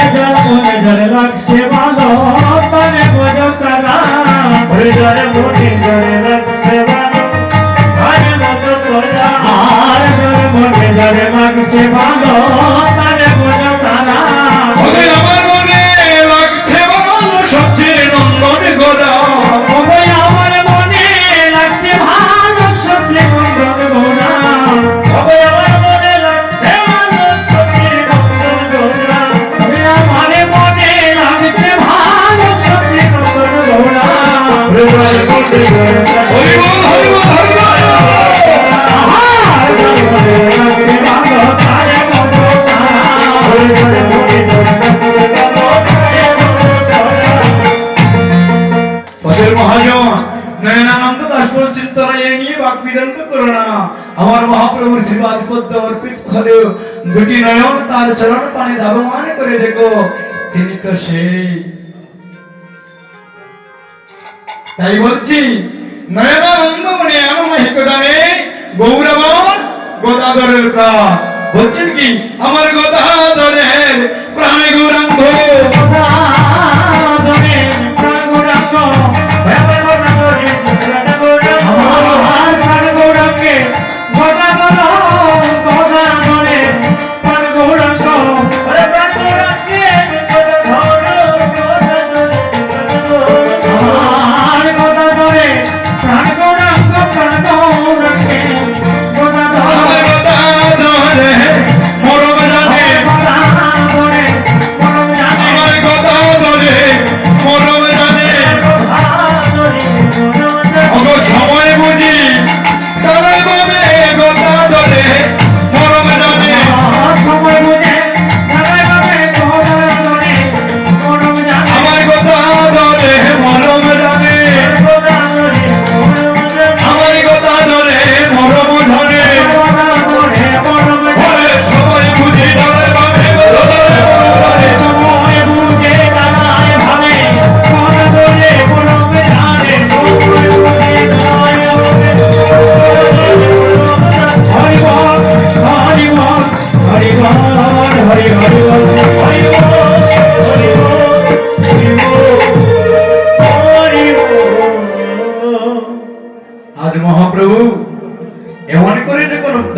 মনে জলে লাগছে ভালো তারে বোঝো তারা জলে মনে জলে লাগছে ভালো তারে বোঝো তারা আর জলে মনে জলে লাগছে ভালো তারে বোঝো তারা আমার মনে লাগছে ভালো সবচেয়ে নন্দন গোড়া আমার মনে লাগছে ভালো সবচেয়ে নন্দন গোড়া আমার মনে লাগছে ভালো সবচেয়ে নন্দন গোড়া আমার মনে লাগছে ভালো সবচেয়ে নন্দন গোড়া হরি বল হরি বল হরি বল মহাজন নয়নানন্দ দাস বলছেন তোরা এ নিয়ে বাক বিদণ্ড করো না আমার মহাপ্রভুর শ্রীবাদ পদ্ম অর্পিত হলেও দুটি নয়ন তার চরণ পানে ধাবমান করে দেখো তিনি তো সেই তাই বলছি নয়নানন্দ মনে এমন মহিকদানে গৌরবন গদাধরের প্রাণ বলছেন কি আমার গদাধরের প্রাণে গৌরাঙ্গ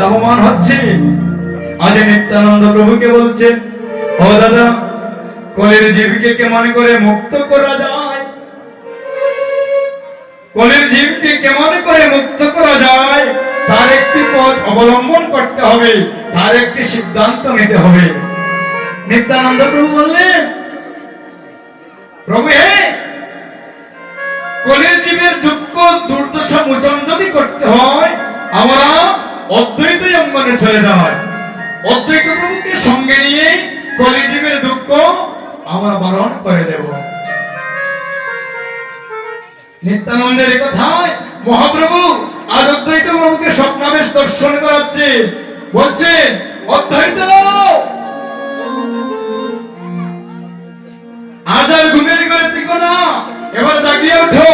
দাবমান হচ্ছে আজ নিত্যানন্দ প্রভুকে বলছেন ও দাদা কলির জীবকে কেমন করে মুক্ত করা যায় কলির জীবকে কেমন করে মুক্ত করা যায় তার একটি পথ অবলম্বন করতে হবে তার একটি সিদ্ধান্ত নিতে হবে নিত্যানন্দ প্রভু বললেন প্রভু হে কলির জীবের দুঃখ দুর্দশা মোচন যদি করতে হয় আমরা অদ্বৈত অঙ্গনে চলে যায় অদ্বৈত প্রভুকে সঙ্গে নিয়ে কলিজীবের দুঃখ আমরা বরণ করে দেব নিত্যানন্দের কথায় মহাপ্রভু আজ অদ্বৈত প্রভুকে স্বপ্নাবেশ দর্শন করাচ্ছে বলছেন অদ্বৈত আজ আর ঘুমের ঘরে থেকো না এবার জাগিয়ে ওঠো